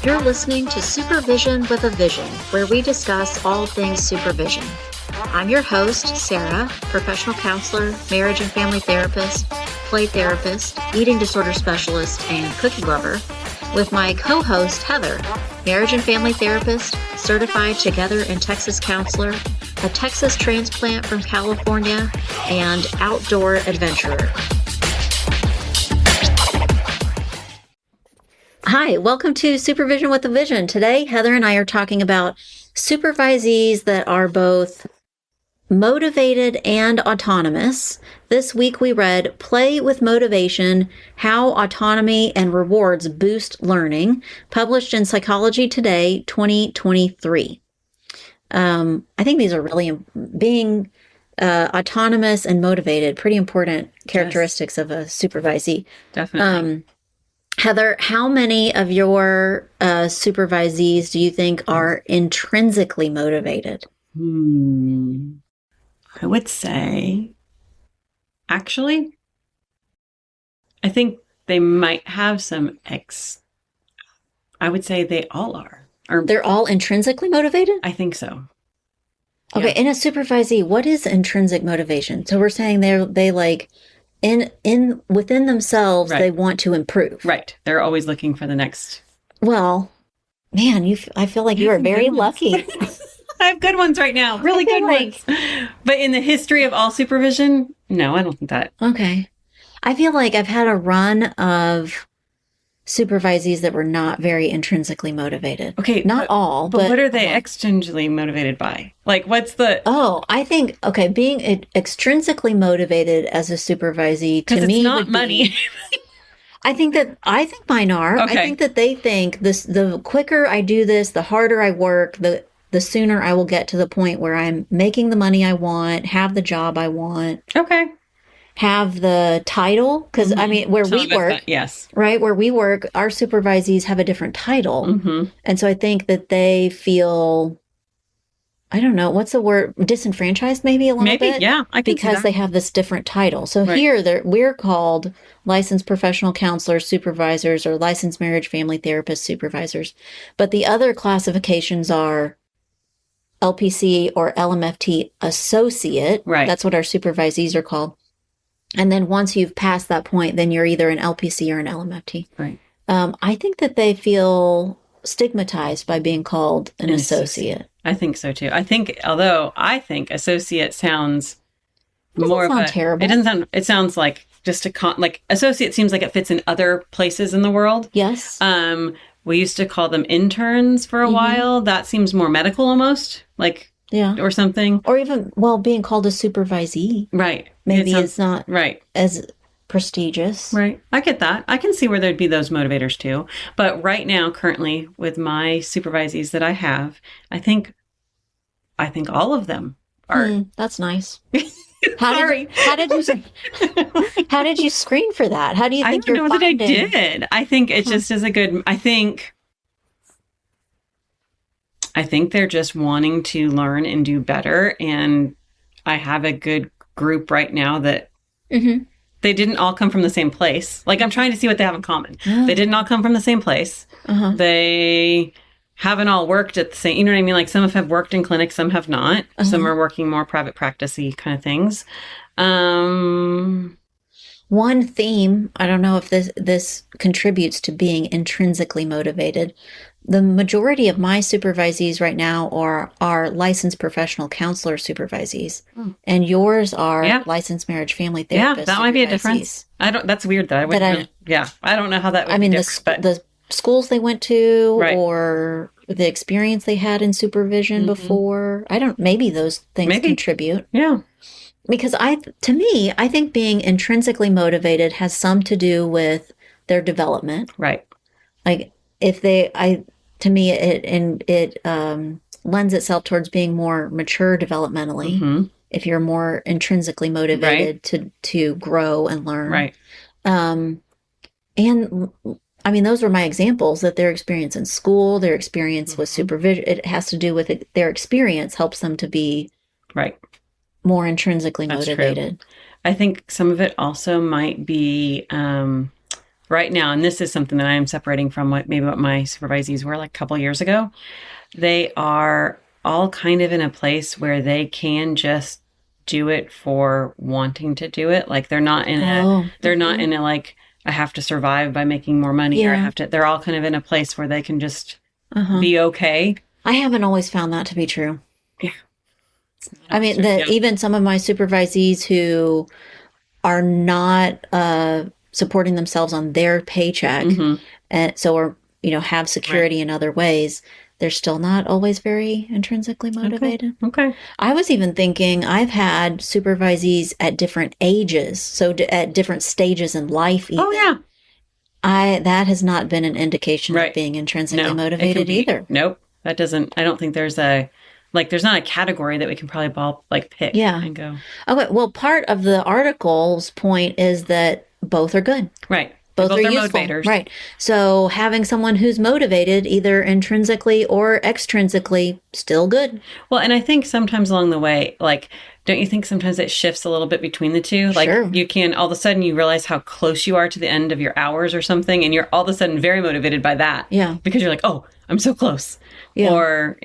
You're listening to Supervision with a Vision, where we discuss all things supervision. I'm your host, Sarah, professional counselor, marriage and family therapist, play therapist, eating disorder specialist, and cookie lover, with my co-host, Heather, marriage and family therapist, certified Together in Texas counselor, a Texas transplant from California, and outdoor adventurer. Hi, welcome to Supervision with a Vision. Today, Heather and I are talking about supervisees that are both motivated and autonomous. This week we read Play with Motivation, How Autonomy and Rewards Boost Learning, published in Psychology Today, 2023. I think these are really being autonomous and motivated, pretty important characteristics of a supervisee. Definitely. Heather, how many of your supervisees do you think are intrinsically motivated? I would say, actually, I think they might have some I would say they all are. They're all intrinsically motivated? I think so. Okay, Yeah. in a supervisee, what is intrinsic motivation? So we're saying they like within themselves, Right. They want to improve. Right. They're always looking for the next. Well, man, I feel like you are very lucky. I have good ones right now. Really good ones. But in the history of all supervision, no, I don't think that. Okay. I feel like I've had a run of supervisees that were not very intrinsically motivated. Okay. Not all, but what are they extrinsically motivated by? Like, what's the... Oh, I think, okay, being extrinsically motivated as a supervisee to me it's not would money. I think mine are. Okay. I think that they think the quicker I do this, the harder I work, the sooner I will get to the point where I'm making the money I want, have the job I want. Okay. Have the title, because I mean, where we work, yes, right, where we work, our supervisees have a different title, and so I think that they feel, I don't know, what's the word, disenfranchised, maybe a little bit, yeah, I can because they have this different title. So Right. here, we're called licensed professional counselors, supervisors, or licensed marriage family therapist supervisors, but the other classifications are LPC or LMFT associate. Right. That's what our supervisees are called. And then once you've passed that point, then you're either an LPC or an LMFT. Right. I think that they feel stigmatized by being called an associate. I think so too. I think associate sounds more of a terrible. It doesn't sound. It sounds like just like associate seems like it fits in other places in the world. Yes. We used to call them interns for a while. That seems more medical almost, like. Yeah. Or something. Or even, being called a supervisee. Right. Maybe it's not right. as prestigious. Right. I get that. I can see where there'd be those motivators too. But right now, currently, with my supervisees that I have, I think all of them are. That's nice. Sorry. How did you screen for that? How do you think I don't know that I did. I think it just is a good, I think they're just wanting to learn and do better. And I have a good group right now that they didn't all come from the same place. Like, I'm trying to see what they have in common. They didn't all come from the same place. They haven't all worked at the same, you know what I mean? Like, some have worked in clinics, some have not. Some are working more private practice-y kind of things. One theme, I don't know if this contributes to being intrinsically motivated. The majority of my supervisees right now are licensed professional counselor supervisees, and yours are licensed marriage family therapists. Yeah, that might be a difference. That's weird though. I don't know how that would be different. The schools they went to, or the experience they had in supervision before. Maybe those things contribute. Yeah. Because I think being intrinsically motivated has some to do with their development. Right. Like if to me, it lends itself towards being more mature developmentally. If you're more intrinsically motivated to grow and learn. Right. And I mean, those were my examples, that their experience in school, their experience with supervision, it has to do with their experience helps them to be right. more intrinsically motivated. I think some of it also might be right now, and this is something that I am separating from what my supervisees were like a couple years ago. They are all kind of in a place where they can just do it for wanting to do it. Like they're not in a like, I have to survive by making more money, or I have to. They're all kind of in a place where they can just be okay. I haven't always found that to be true. Yeah. I mean, even some of my supervisees who are not supporting themselves on their paycheck, and so are, have security in other ways, they're still not always very intrinsically motivated. Okay. I was even thinking I've had supervisees at different ages, so at different stages in life. Even. Oh yeah. That has not been an indication of being intrinsically motivated either. Nope. That doesn't, I don't think there's there's not a category that we can probably pick and go. Okay. Well, part of the article's point is that both are good. Right. Both are useful. Motivators. Right. So having someone who's motivated either intrinsically or extrinsically, still good. Well, and I think sometimes along the way, don't you think sometimes it shifts a little bit between the two? Sure. You can, all of a sudden you realize how close you are to the end of your hours or something, and you're all of a sudden very motivated by that. Yeah. Because you're like, oh, I'm so close. Yeah. Or,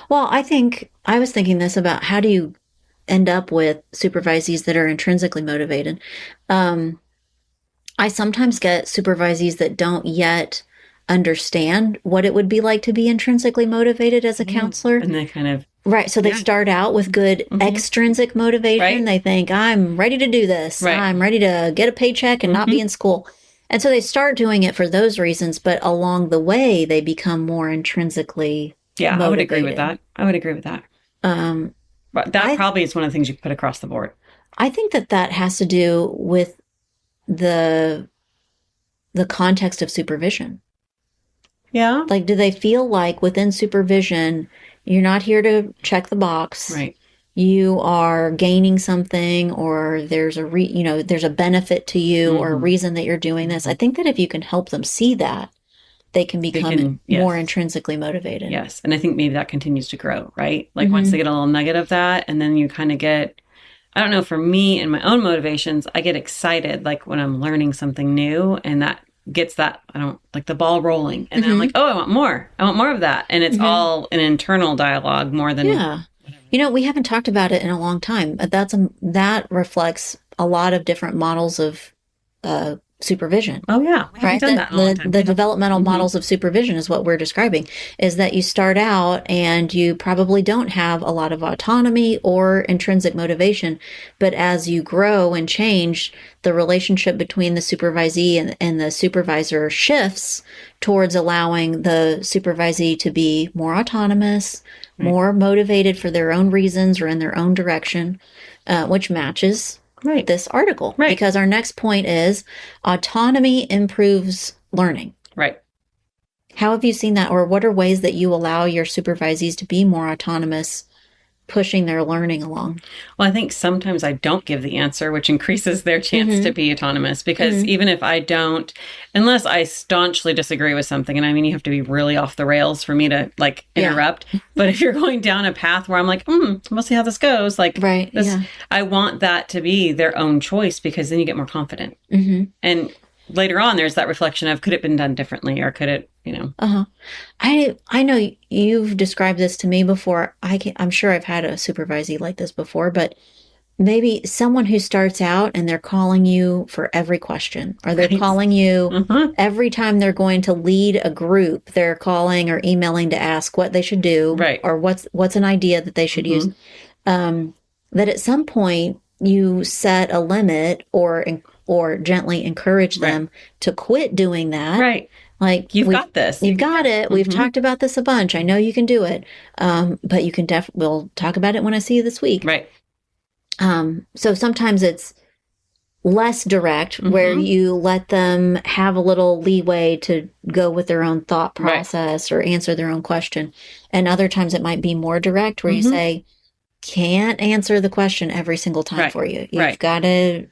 Well, I was thinking this about how do you end up with supervisees that are intrinsically motivated. I sometimes get supervisees that don't yet understand what it would be like to be intrinsically motivated as a counselor. And they kind of... Right. So they start out with good extrinsic motivation. Right. They think, I'm ready to do this. Right. I'm ready to get a paycheck and not be in school. And so they start doing it for those reasons. But along the way, they become more intrinsically motivated. I would agree with that. But that probably is one of the things you put across the board. I think that has to do with the context of supervision. Yeah. Like, do they feel like within supervision, you're not here to check the box. Right. You are gaining something, or there's there's a benefit to you or a reason that you're doing this. I think that if you can help them see that, they can become more intrinsically motivated. Yes. And I think maybe that continues to grow, right? Like once they get a little nugget of that, and then you kind of get, I don't know, for me and my own motivations, I get excited like when I'm learning something new, and that gets that, I don't like the ball rolling. And then I'm like, oh, I want more. I want more of that. And it's all an internal dialogue more than. Yeah. We haven't talked about it in a long time. That reflects a lot of different models of supervision. Oh, yeah. We haven't done that in a long time. The developmental models of supervision is what we're describing, is that you start out and you probably don't have a lot of autonomy or intrinsic motivation. But as you grow and change, the relationship between the supervisee and the supervisor shifts towards allowing the supervisee to be more autonomous, more motivated for their own reasons or in their own direction, which matches this article. Right. Because our next point is autonomy improves learning. Right. How have you seen that? Or what are ways that you allow your supervisees to be more autonomous, pushing their learning along? Well, I think sometimes I don't give the answer, which increases their chance to be autonomous, because even if I don't, unless I staunchly disagree with something, and I mean, you have to be really off the rails for me to like interrupt. But if you're going down a path where I'm like, we'll see how this goes. Like, I want that to be their own choice, because then you get more confident. And later on, there's that reflection of, could it have been done differently, or could it, I know you've described this to me before. I'm sure I've had a supervisee like this before, but maybe someone who starts out and they're calling you for every question, or they're calling you every time they're going to lead a group, they're calling or emailing to ask what they should do, or what's an idea that they should use. That at some point you set a limit or gently encourage them to quit doing that. Right. Like, you've got this. You've got it. We've talked about this a bunch. I know you can do it. But you can we'll talk about it when I see you this week. Right. So sometimes it's less direct, where you let them have a little leeway to go with their own thought process or answer their own question. And other times it might be more direct, where you say, can't answer the question every single time for you. You've got to,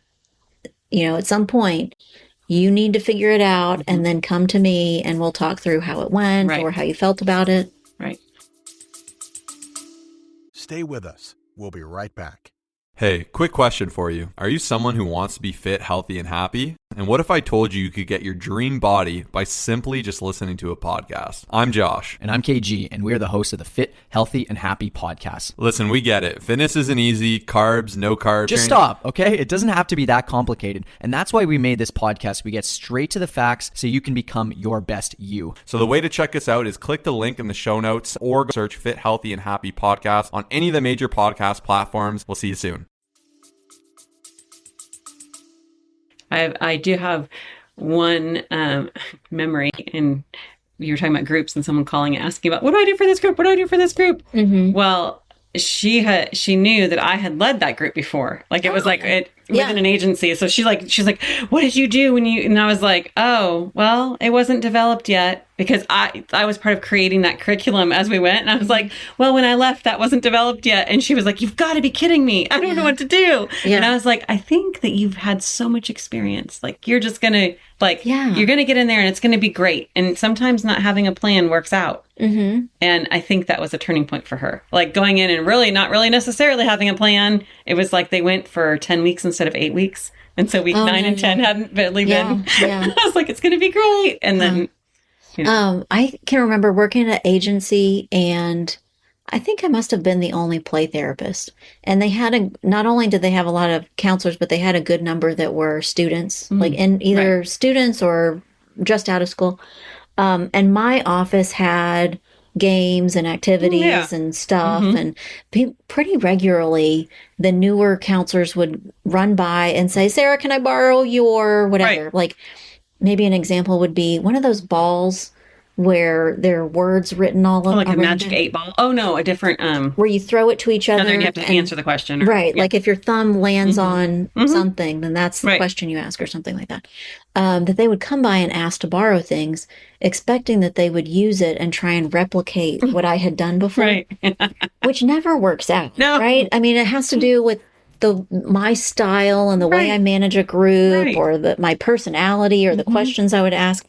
at some point, you need to figure it out and then come to me and we'll talk through how it went or how you felt about it. Right. Stay with us. We'll be right back. Hey, quick question for you. Are you someone who wants to be fit, healthy, and happy? And what if I told you you could get your dream body by simply just listening to a podcast? I'm Josh. And I'm KG, and we're the hosts of the Fit, Healthy, and Happy podcast. Listen, we get it. Fitness isn't easy. Carbs, no carbs. Just stop, okay? It doesn't have to be that complicated. And that's why we made this podcast. We get straight to the facts so you can become your best you. So the way to check us out is click the link in the show notes or search Fit, Healthy, and Happy podcast on any of the major podcast platforms. We'll see you soon. I do have one memory, and you were talking about groups and someone calling and asking about, what do I do for this group? What do I do for this group? Mm-hmm. Well, she knew that I had led that group before. Like it was like it within an agency. So she's like, what did you do when you, and I was like, oh, well, it wasn't developed yet because I was part of creating that curriculum as we went. And I was like, well, when I left, that wasn't developed yet. And she was like, you've got to be kidding me. I don't know what to do. Yeah. And I was like, I think that you've had so much experience. Like you're just going to you're going to get in there and it's going to be great. And sometimes not having a plan works out. Mm-hmm. And I think that was a turning point for her. Like going in and really not really necessarily having a plan. It was like they went for 10 weeks instead of 8 weeks. And so week 9 and 10 hadn't really been. Yeah. I was like, it's going to be great. And then, I can remember working at an agency, and I think I must have been the only play therapist. And they had not only did they have a lot of counselors, but they had a good number that were students, like in either students or just out of school. And my office had games and activities and stuff. And pretty regularly, the newer counselors would run by and say, Sarah, can I borrow your whatever? Right. Like maybe an example would be one of those balls where there are words written all over. Like a magic 8-ball. Oh, no, a different... where you throw it to each other. And then you have to answer the question. Right. Like if your thumb lands on something, then that's the question you ask or something like that. That they would come by and ask to borrow things, expecting that they would use it and try and replicate what I had done before. Which never works out. No. Right? I mean, it has to do with my style and the way I manage a group or my personality or the questions I would ask.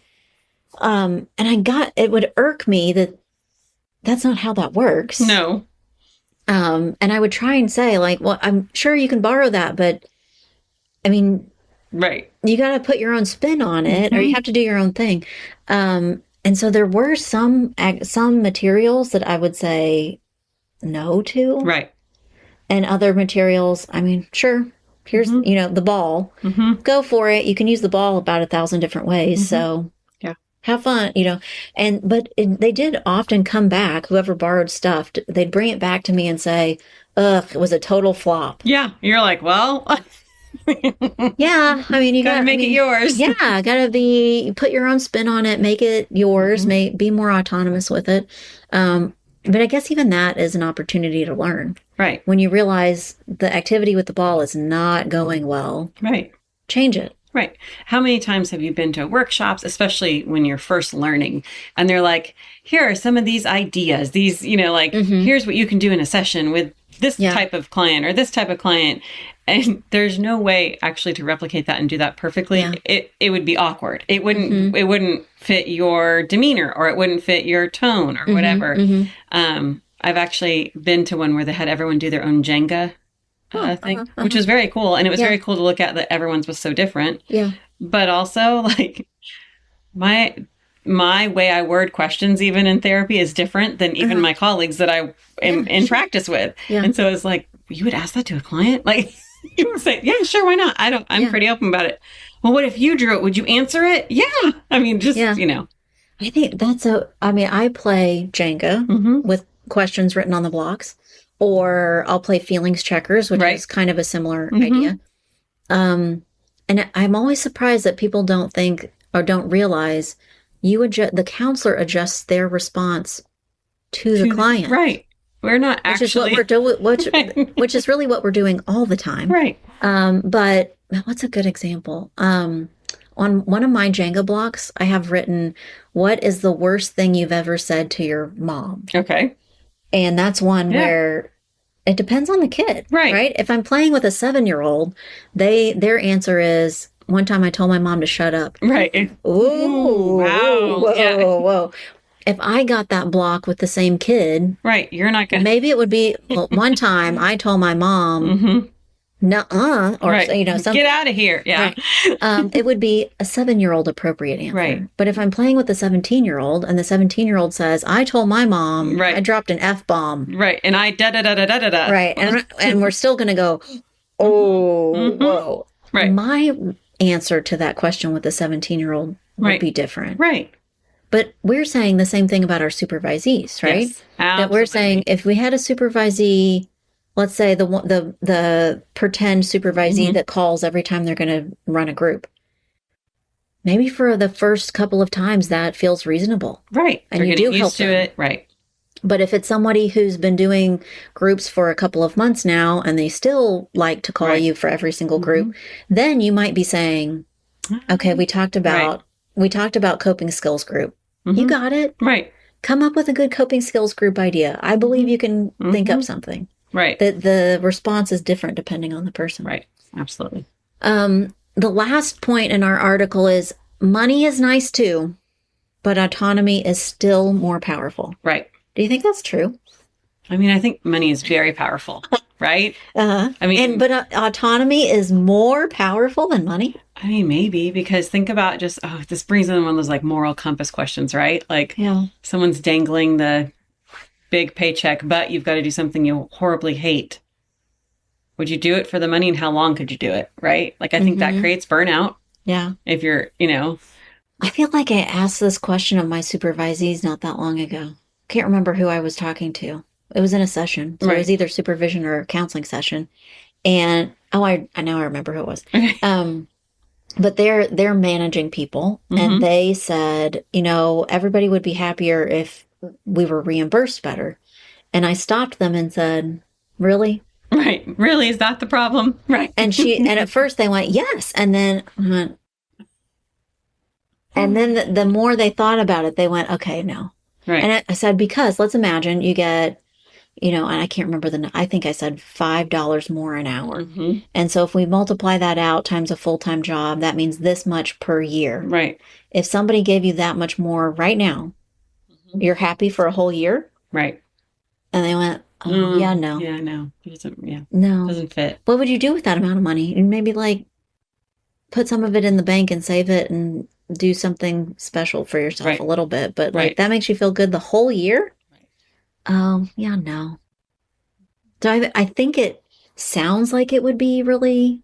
And it would irk me that that's not how that works. No. And I would try and say like, well, I'm sure you can borrow that, but I mean, you got to put your own spin on it or you have to do your own thing. And so there were some materials that I would say no to. Right. And other materials, I mean, sure, here's, the ball. Go for it. You can use the ball about 1,000 different ways. So have fun, but they did often come back, whoever borrowed stuff, they'd bring it back to me and say, ugh, it was a total flop. Yeah. You're like, well, yeah, I mean, you gotta make it yours. Yeah. Put your own spin on it, make it yours, be more autonomous with it. But I guess even that is an opportunity to learn. Right. When you realize the activity with the ball is not going well. Right. Change it. Right. How many times have you been to workshops, especially when you're first learning, and they're like, here are some of these ideas, these, here's what you can do in a session with this type of client or this type of client. And there's no way actually to replicate that and do that perfectly. Yeah. It would be awkward. It wouldn't fit your demeanor or it wouldn't fit your tone or whatever. I've actually been to one where they had everyone do their own Jenga thing, which was very cool. And it was very cool to look at that everyone's was so different. Yeah. But also like my way I word questions even in therapy is different than even my colleagues that I am in practice with. Yeah. And so it's like, you would ask that to a client? Like you would say, yeah, sure. Why not? I'm pretty open about it. Well, what if you drew it? Would you answer it? Yeah. I mean, just, I think I play Jenga with questions written on the blocks. Or I'll play feelings checkers, which is kind of a similar idea. And I'm always surprised that people don't think or don't realize the counselor adjusts their response to the client. Right. We're not actually. Which is what we're doing, which is really what we're doing all the time. Right. But what's a good example? On one of my Jenga blocks, I have written, what is the worst thing you've ever said to your mom? Okay. And that's one where it depends on the kid, right? If I'm playing with a 7-year-old, their answer is, one time I told my mom to shut up. Right. Ooh, wow. Whoa. If I got that block with the same kid, right, you're not going to. Maybe it would be, one time I told my mom, nuh-uh, or, Right. something. Get out of here. Yeah. Right. It would be a 7-year-old appropriate answer. Right. But if I'm playing with the 17-year-old and the 17-year-old says, I told my mom Right. I dropped an F-bomb. Right. And I da-da-da-da-da-da-da. Right. And we're still going to go, oh, whoa. Right. My answer to that question with the 17-year-old would Right. be different. Right. But we're saying the same thing about our supervisees, right? Yes, that we're absolutely. saying if we had a supervisee, let's say the pretend supervisee that calls every time they're going to run a group, maybe for the first couple of times that feels reasonable. Right. And They're you getting do help used to them. it. Right. But if it's somebody who's been doing groups for a couple of months now and they still like to call Right. you for every single group, then you might be saying, okay, we talked about coping skills group. You got it. Right. Come up with a good coping skills group idea. I believe you can think up something. Right. The response is different depending on the person. Right. Absolutely. The last point in our article is money is nice too, but autonomy is still more powerful. Right. Do you think that's true? I mean, I think money is very powerful, right? I mean, but autonomy is more powerful than money. I mean, maybe because think about just, this brings in one of those like moral compass questions, right? Like someone's dangling the big paycheck, but you've got to do something you horribly hate. Would you do it for the money, and how long could you do it? Right? Like, I think that creates burnout. Yeah. If you're, I feel like I asked this question of my supervisees not that long ago. Can't remember who I was talking to. It was in a session. So Right. it was either supervision or a counseling session. And I know I remember who it was. Okay. But they're managing people, and they said, everybody would be happier if we were reimbursed better. And I stopped them and said, really? Right. Really? Is that the problem? Right. And at first they went, yes. And then the more they thought about it, they went, okay, no. Right. And I said, because let's imagine you get, and I can't remember I think I said $5 more an hour. And so if we multiply that out times a full-time job, that means this much per year. Right. If somebody gave you that much more right now, you're happy for a whole year? Right. And they went, oh, yeah, no. Yeah, no. It doesn't, No. Doesn't fit. What would you do with that amount of money? And maybe put some of it in the bank and save it and do something special for yourself a little bit. But that makes you feel good the whole year? Right. Oh, yeah, no. So I think it sounds like it would be really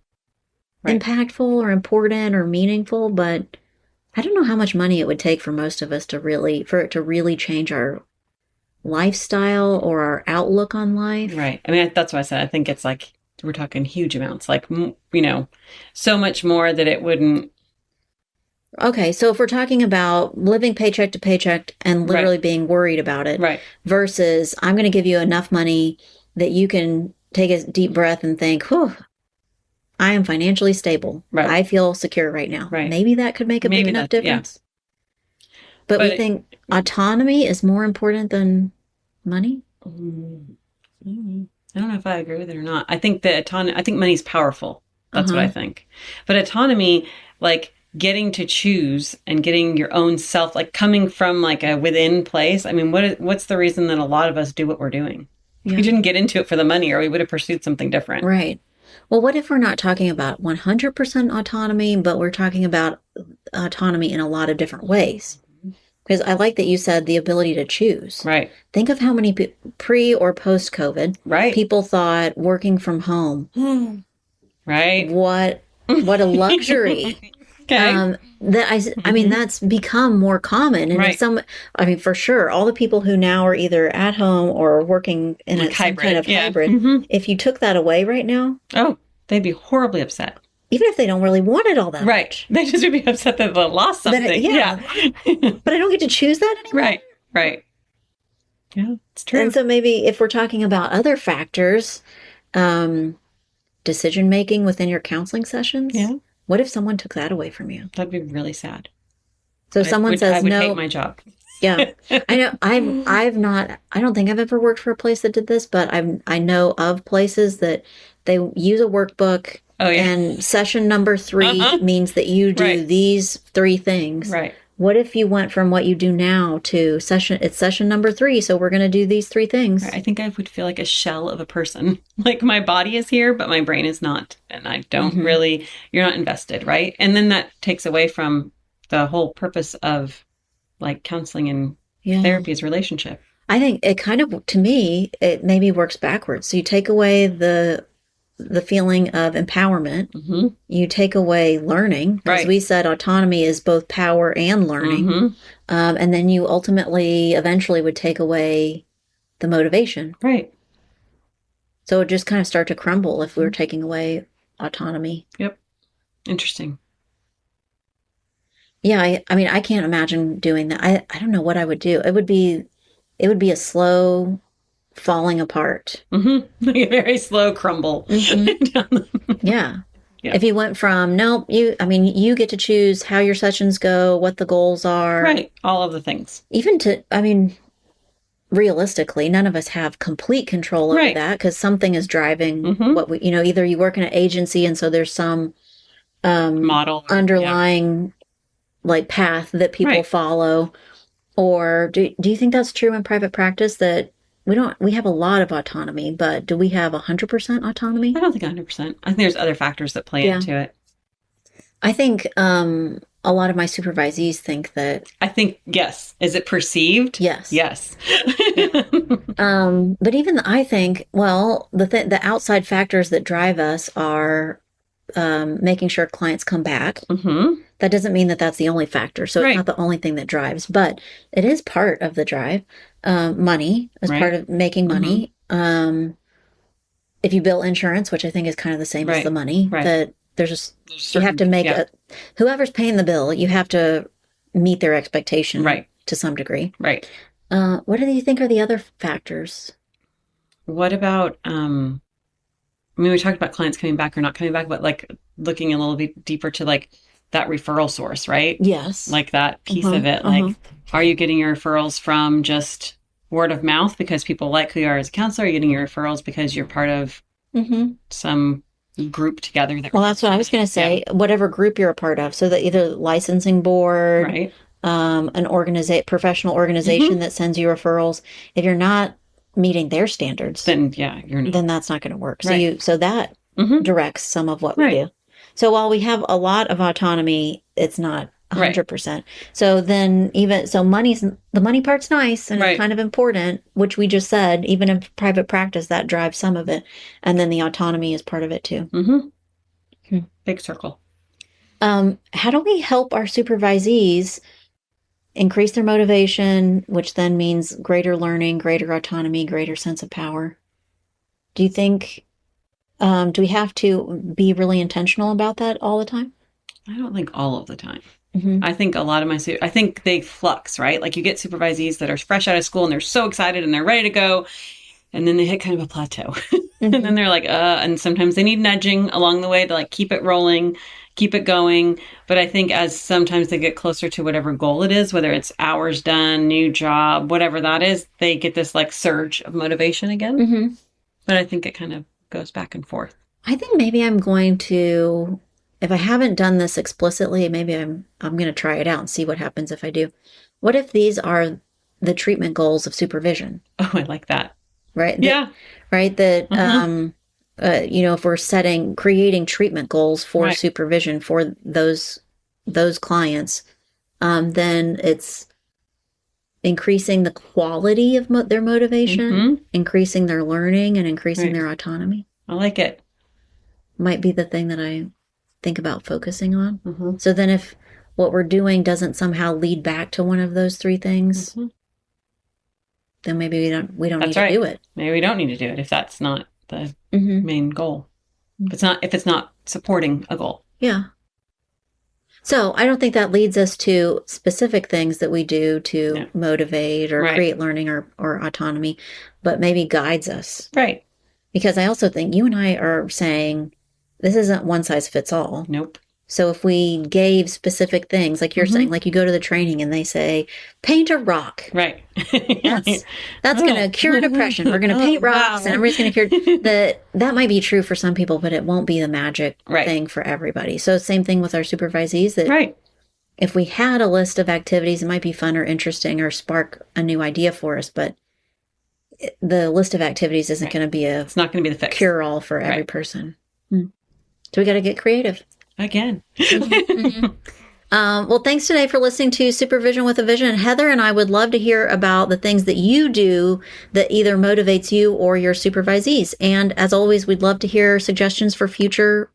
impactful or important or meaningful, but I don't know how much money it would take for most of us for it to really change our lifestyle or our outlook on life. Right. I mean, that's what I said. I think it's like, we're talking huge amounts, like, so much more that it wouldn't. Okay. So if we're talking about living paycheck to paycheck and literally being worried about it versus I'm going to give you enough money that you can take a deep breath and think, whew, I am financially stable. Right. I feel secure right now. Right. Maybe that could make a big enough difference. Yeah. But we think autonomy is more important than money? I don't know if I agree with it or not. I think I think money's powerful. That's what I think. But autonomy, like getting to choose and getting your own self, like coming from like a within place. I mean, what's the reason that a lot of us do what we're doing? Yeah. We didn't get into it for the money, or we would have pursued something different. Right. Well, what if we're not talking about 100% autonomy, but we're talking about autonomy in a lot of different ways? Because I like that you said the ability to choose. Right. Think of how many pre or post COVID people thought working from home. Right. What a luxury. Okay. I mean, that's become more common. And for sure, all the people who now are either at home or working in some kind of hybrid, if you took that away right now. Oh, they'd be horribly upset. Even if they don't really want it all that much. They just would be upset that they lost something. But I don't get to choose that anymore. Right. Yeah, it's true. And so maybe if we're talking about other factors, decision-making within your counseling sessions, what if someone took that away from you? That'd be really sad. So if someone says, no. I would hate my job. Yeah. I know. I don't think I've ever worked for a place that did this, but I know of places that they use a workbook. Oh, yeah. And session number 3 means that you do these 3 things. Right. what if you went from what you do now to session number 3, so we're going to do these 3 things. I think I would feel like a shell of a person. Like my body is here, but my brain is not. And I don't really, you're not invested, right? And then that takes away from the whole purpose of like counseling and therapy is relationship. I think it kind of, to me, it maybe works backwards. So you take away the feeling of empowerment. You take away learning. As we said, autonomy is both power and learning. And then you ultimately, eventually would take away the motivation. Right. So it would just kind of start to crumble if we were taking away autonomy. Yep. Interesting. Yeah. I mean, I can't imagine doing that. I don't know what I would do. It would be a slow falling apart. Like a very slow crumble. Yeah. If you went from, you get to choose how your sessions go, what the goals are. Right. All of the things. Even realistically, none of us have complete control over that because something is driving what we, either you work in an agency and so there's some model underlying like path that people follow. Or do you think that's true in private practice that we have a lot of autonomy, but do we have 100% autonomy? I don't think 100%. I think there's other factors that play into it. I think a lot of my supervisees think that. I think, yes. Is it perceived? Yes. Yes. But even I think, well, the outside factors that drive us are making sure clients come back. That doesn't mean that that's the only factor. So it's not the only thing that drives, but it is part of the drive. Money is part of making money. If you bill insurance, which I think is kind of the same as the money, that there's just, you have to make whoever's paying the bill, you have to meet their expectation to some degree. Right. What do you think are the other factors? What about, we talked about clients coming back or not coming back, but like looking a little bit deeper to like that referral source, right? Yes. Like that piece of it. Like, are you getting your referrals from just word of mouth because people like who you are as a counselor? Are you getting your referrals because you're part of some group together? Well, that's what I was going to say. Whatever group you're a part of. So that either licensing board, an professional organization that sends you referrals. If you're not meeting their standards, then you're not. Then that's not going to work. So that directs some of what we do. So while we have a lot of autonomy, it's not 100%. So then the money part's nice and it's kind of important, which we just said, even in private practice, that drives some of it. And then the autonomy is part of it too. Big circle. How do we help our supervisees increase their motivation, which then means greater learning, greater autonomy, greater sense of power? Do you think, do we have to be really intentional about that all the time? I don't think all of the time. I think a lot of I think they flux, right? Like you get supervisees that are fresh out of school and they're so excited and they're ready to go. And then they hit kind of a plateau. And then they're like, and sometimes they need nudging along the way to like keep it rolling, keep it going. But I think as sometimes they get closer to whatever goal it is, whether it's hours done, new job, whatever that is, they get this like surge of motivation again. But I think it kind of goes back and forth. I think maybe I'm going to, if I haven't done this explicitly, maybe I'm going to try it out and see what happens if I do. What if these are the treatment goals of supervision? Oh, I like that. Right? Yeah. If we're creating treatment goals for supervision for those clients, then it's increasing the quality of their motivation, increasing their learning, and increasing their autonomy. I like it. Might be the thing that I think about focusing on. So then if what we're doing doesn't somehow lead back to one of those 3 things, then maybe we don't need to do it. Maybe we don't need to do it if that's not the main goal. If it's not supporting a goal. Yeah. So I don't think that leads us to specific things that we do to motivate or create learning or autonomy, but maybe guides us. Right. Because I also think you and I are saying this isn't one size fits all. Nope. So if we gave specific things, like you're saying, like you go to the training and they say, paint a rock. Right. That's going to cure depression. We're going to paint rocks and everybody's going to cure. That might be true for some people, but it won't be the magic thing for everybody. So same thing with our supervisees. if we had a list of activities, it might be fun or interesting or spark a new idea for us, but the list of activities isn't going to be it's not going to be the fix. Cure-all for every person. So we got to get creative. Again. Well, thanks today for listening to Supervision with a Vision. Heather and I would love to hear about the things that you do that either motivates you or your supervisees. And as always, we'd love to hear suggestions for future